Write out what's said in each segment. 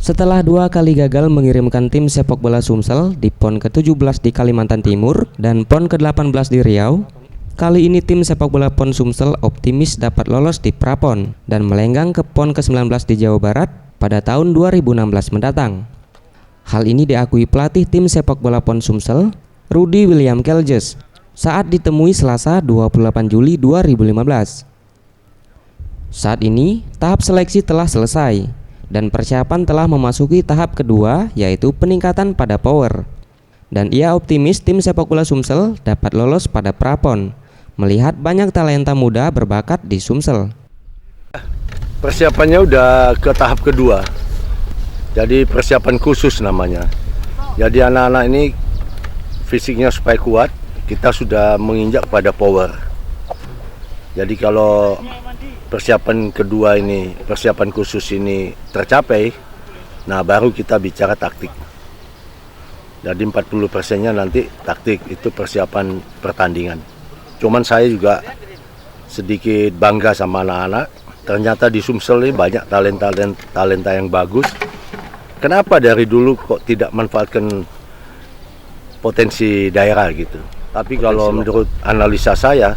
Setelah 2 kali gagal mengirimkan tim sepak bola Sumsel di PON ke-17 di Kalimantan Timur dan PON ke-18 di Riau, kali ini tim sepak bola PON Sumsel optimis dapat lolos di Prapon dan melenggang ke PON ke-19 di Jawa Barat pada tahun 2016 mendatang. Hal ini diakui pelatih tim sepak bola PON Sumsel, Rudy William Keljes, saat ditemui Selasa 28 Juli 2015. Saat ini, tahap seleksi telah selesai dan persiapan telah memasuki tahap kedua, yaitu peningkatan pada power. Dan ia optimis tim sepak bola Sumsel dapat lolos pada Prapon, melihat banyak talenta muda berbakat di Sumsel. Persiapannya udah ke tahap kedua, jadi persiapan khusus namanya. Jadi anak-anak ini fisiknya supaya kuat, kita sudah menginjak pada power. Jadi kalau persiapan kedua ini, persiapan khusus ini tercapai, nah baru kita bicara taktik. Jadi 40%-nya nanti taktik, itu persiapan pertandingan. Cuman saya juga sedikit bangga sama anak-anak. Ternyata di Sumsel ini banyak talenta yang bagus. Kenapa dari dulu kok tidak manfaatkan potensi daerah gitu? Tapi kalau menurut analisa saya,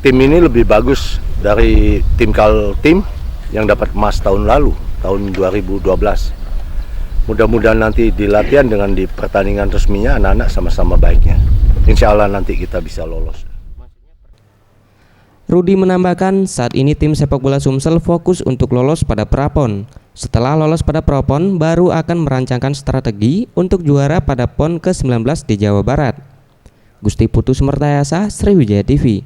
tim ini lebih bagus dari tim Kaltim yang dapat emas tahun lalu, tahun 2012. Mudah-mudahan nanti di latihan dengan di pertandingan resminya anak-anak sama-sama baiknya. Insya Allah nanti kita bisa lolos. Rudy menambahkan saat ini tim sepak bola Sumsel fokus untuk lolos pada Prapon. Setelah lolos pada Prapon, baru akan merancangkan strategi untuk juara pada PON ke-19 di Jawa Barat. Gusti Putu Sumertayasa, Sriwijaya TV.